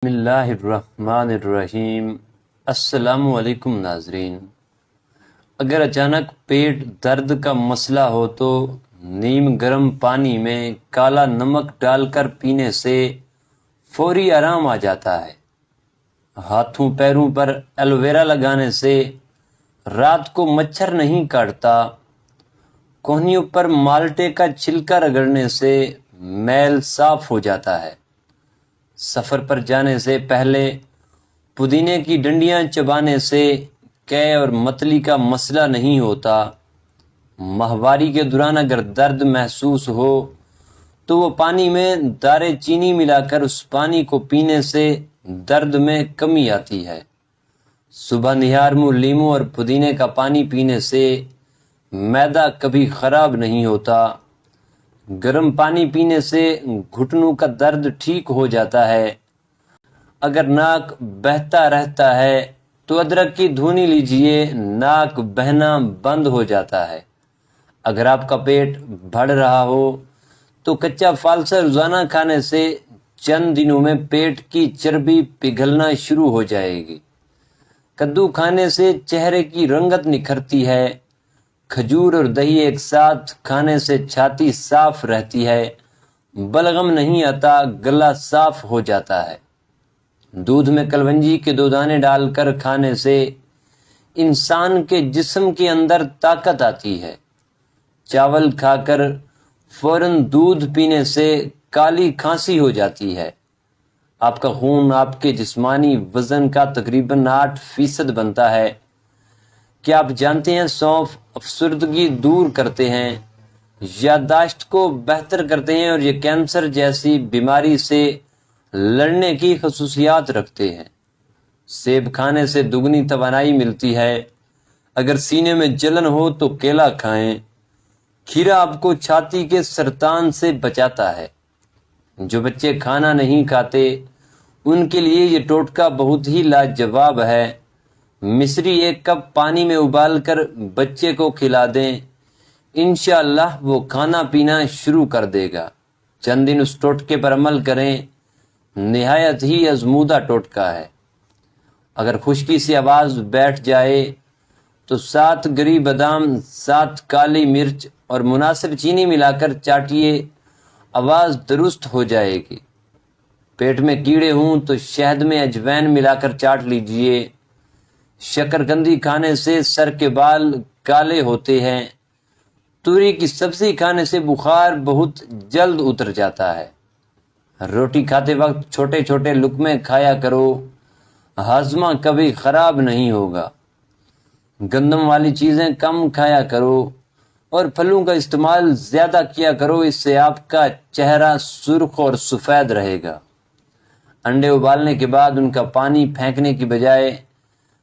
بسم اللہ الرحمن الرحیم۔ السلام علیکم ناظرین۔ اگر اچانک پیٹ درد کا مسئلہ ہو تو نیم گرم پانی میں کالا نمک ڈال کر پینے سے فوری آرام آ جاتا ہے۔ ہاتھوں پیروں پر ایلوویرا لگانے سے رات کو مچھر نہیں کاٹتا۔ کوہنیوں پر مالٹے کا چھلکا رگڑنے سے میل صاف ہو جاتا ہے۔ سفر پر جانے سے پہلے پودینے کی ڈنڈیاں چبانے سے قے اور متلی کا مسئلہ نہیں ہوتا۔ ماہواری کے دوران اگر درد محسوس ہو تو وہ پانی میں دارے چینی ملا کر اس پانی کو پینے سے درد میں کمی آتی ہے۔ صبح نہار منہ لیموں اور پودینے کا پانی پینے سے معدہ کبھی خراب نہیں ہوتا۔ گرم پانی پینے سے گھٹنوں کا درد ٹھیک ہو جاتا ہے۔ اگر ناک بہتا رہتا ہے تو ادرک کی دھونی لیجئے، ناک بہنا بند ہو جاتا ہے۔ اگر آپ کا پیٹ بڑھ رہا ہو تو کچا فالسا روزانہ کھانے سے چند دنوں میں پیٹ کی چربی پگھلنا شروع ہو جائے گی۔ کدو کھانے سے چہرے کی رنگت نکھرتی ہے۔ کھجور اور دہی ایک ساتھ کھانے سے چھاتی صاف رہتی ہے، بلغم نہیں آتا، گلا صاف ہو جاتا ہے۔ دودھ میں کلونجی کے 2 دانے ڈال کر کھانے سے انسان کے جسم کے اندر طاقت آتی ہے۔ چاول کھا کر فوراً دودھ پینے سے کالی کھانسی ہو جاتی ہے۔ آپ کا خون آپ کے جسمانی وزن کا تقریباً 8% بنتا ہے۔ کیا آپ جانتے ہیں سونف افسردگی دور کرتے ہیں، یادداشت کو بہتر کرتے ہیں اور یہ کینسر جیسی بیماری سے لڑنے کی خصوصیات رکھتے ہیں۔ سیب کھانے سے دگنی توانائی ملتی ہے۔ اگر سینے میں جلن ہو تو کیلا کھائیں۔ کھیرا آپ کو چھاتی کے سرطان سے بچاتا ہے۔ جو بچے کھانا نہیں کھاتے ان کے لیے یہ ٹوٹکا بہت ہی لاجواب ہے۔ مصری 1 کپ پانی میں ابال کر بچے کو کھلا دیں، انشاءاللہ وہ کھانا پینا شروع کر دے گا۔ چند دن اس ٹوٹکے پر عمل کریں، نہایت ہی آزمودہ ٹوٹکا ہے۔ اگر خشکی سے آواز بیٹھ جائے تو 7 گری بادام، 7 کالی مرچ اور مناسب چینی ملا کر چاٹیے، آواز درست ہو جائے گی۔ پیٹ میں کیڑے ہوں تو شہد میں اجوائن ملا کر چاٹ لیجئے۔ شکرکندی کھانے سے سر کے بال کالے ہوتے ہیں۔ توری کی سبزی کھانے سے بخار بہت جلد اتر جاتا ہے۔ روٹی کھاتے وقت چھوٹے چھوٹے لقمے کھایا کرو، ہاضمہ کبھی خراب نہیں ہوگا۔ گندم والی چیزیں کم کھایا کرو اور پھلوں کا استعمال زیادہ کیا کرو، اس سے آپ کا چہرہ سرخ اور سفید رہے گا۔ انڈے ابالنے کے بعد ان کا پانی پھینکنے کی بجائے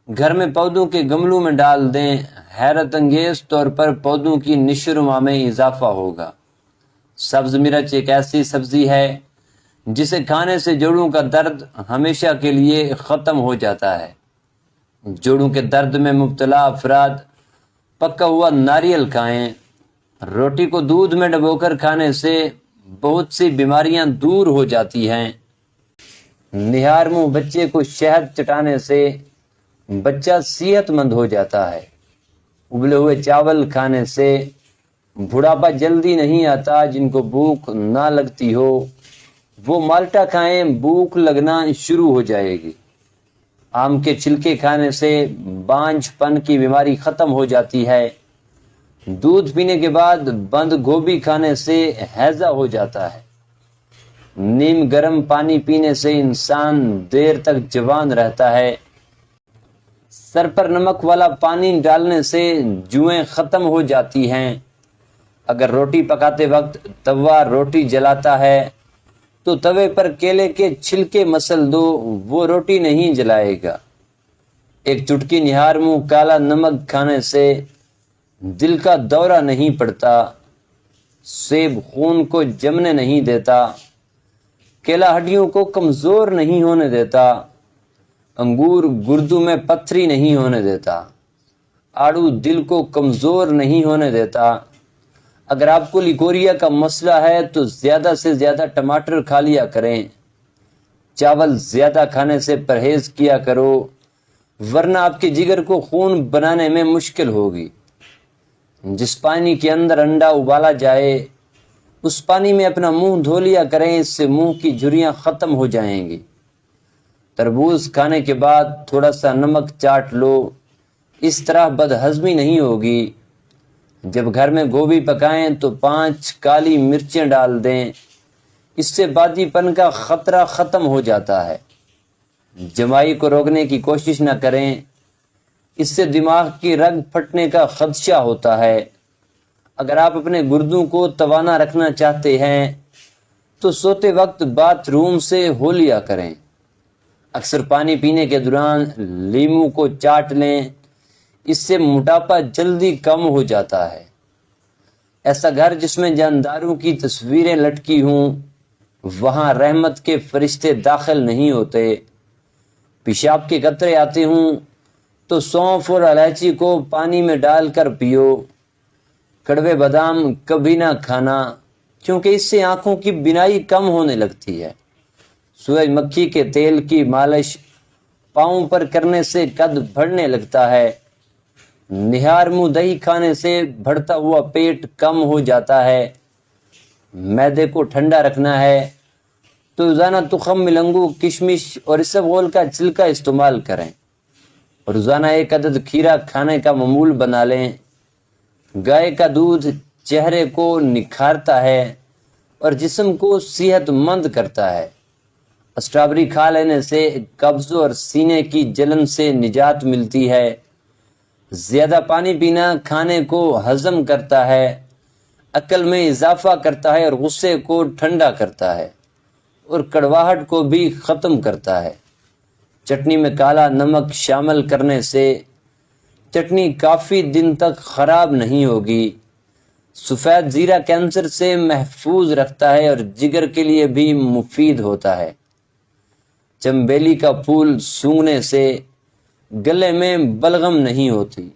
گھر میں پودوں کے گملوں میں ڈال دیں، حیرت انگیز طور پر پودوں کی نشو و نما میں اضافہ ہوگا۔ سبز مرچ ایک ایسی سبزی ہے جسے کھانے سے جوڑوں کا درد ہمیشہ کے لیے ختم ہو جاتا ہے۔ جوڑوں کے درد میں مبتلا افراد پکا ہوا ناریل کھائیں۔ روٹی کو دودھ میں ڈبو کر کھانے سے بہت سی بیماریاں دور ہو جاتی ہیں۔ نہار منہ بچے کو شہد چٹانے سے بچہ صحت مند ہو جاتا ہے۔ ابلے ہوئے چاول کھانے سے بڑھاپا جلدی نہیں آتا۔ جن کو بھوک نہ لگتی ہو وہ مالٹا کھائیں، بھوک لگنا شروع ہو جائے گی۔ آم کے چھلکے کھانے سے بانجھ پن کی بیماری ختم ہو جاتی ہے۔ دودھ پینے کے بعد بند گوبھی کھانے سے ہیضہ ہو جاتا ہے۔ نیم گرم پانی پینے سے انسان دیر تک جوان رہتا ہے۔ سر پر نمک والا پانی ڈالنے سے جوئیں ختم ہو جاتی ہیں۔ اگر روٹی پکاتے وقت توا روٹی جلاتا ہے تو توے پر کیلے کے چھلکے مسل دو، وہ روٹی نہیں جلائے گا۔ ایک چٹکی نہار منہ کالا نمک کھانے سے دل کا دورہ نہیں پڑتا۔ سیب خون کو جمنے نہیں دیتا۔ کیلا ہڈیوں کو کمزور نہیں ہونے دیتا۔ انگور گردوں میں پتھری نہیں ہونے دیتا۔ آڑو دل کو کمزور نہیں ہونے دیتا۔ اگر آپ کو لیکوریا کا مسئلہ ہے تو زیادہ سے زیادہ ٹماٹر کھا لیا کریں۔ چاول زیادہ کھانے سے پرہیز کیا کرو، ورنہ آپ کے جگر کو خون بنانے میں مشکل ہوگی۔ جس پانی کے اندر انڈا ابالا جائے اس پانی میں اپنا منہ دھو لیا کریں، اس سے منہ کی جھریاں ختم ہو جائیں گی۔ تربوز کھانے کے بعد تھوڑا سا نمک چاٹ لو، اس طرح بدہضمی نہیں ہوگی۔ جب گھر میں گوبھی پکائیں تو 5 کالی مرچیں ڈال دیں، اس سے بادی پن کا خطرہ ختم ہو جاتا ہے۔ جمائی کو روکنے کی کوشش نہ کریں، اس سے دماغ کی رگ پھٹنے کا خدشہ ہوتا ہے۔ اگر آپ اپنے گردوں کو توانا رکھنا چاہتے ہیں تو سوتے وقت باتھ روم سے ہو لیا کریں۔ اکثر پانی پینے کے دوران لیموں کو چاٹ لیں، اس سے موٹاپا جلدی کم ہو جاتا ہے۔ ایسا گھر جس میں جانداروں کی تصویریں لٹکی ہوں، وہاں رحمت کے فرشتے داخل نہیں ہوتے۔ پیشاب کے قطرے آتے ہوں تو سونف اور الائچی کو پانی میں ڈال کر پیو۔ کڑوے بادام کبھی نہ کھانا، کیونکہ اس سے آنکھوں کی بینائی کم ہونے لگتی ہے۔ سورج مکھی کے تیل کی مالش پاؤں پر کرنے سے قد بڑھنے لگتا ہے۔ نہار منہ دہی کھانے سے بڑھتا ہوا پیٹ کم ہو جاتا ہے۔ معدے کو ٹھنڈا رکھنا ہے تو روزانہ تخم ملنگو، کشمش اور اسبغول کا چھلکا استعمال کریں۔ روزانہ 1 عدد کھیرا کھانے کا معمول بنا لیں۔ گائے کا دودھ چہرے کو نکھارتا ہے اور جسم کو صحت مند کرتا ہے۔ اسٹرابری کھا لینے سے قبض اور سینے کی جلن سے نجات ملتی ہے۔ زیادہ پانی پینا کھانے کو ہضم کرتا ہے، عقل میں اضافہ کرتا ہے اور غصے کو ٹھنڈا کرتا ہے اور کڑواہٹ کو بھی ختم کرتا ہے۔ چٹنی میں کالا نمک شامل کرنے سے چٹنی کافی دن تک خراب نہیں ہوگی۔ سفید زیرہ کینسر سے محفوظ رکھتا ہے اور جگر کے لیے بھی مفید ہوتا ہے۔ چنبیلی کا پھول سونگھنے سے گلے میں بلغم نہیں ہوتی۔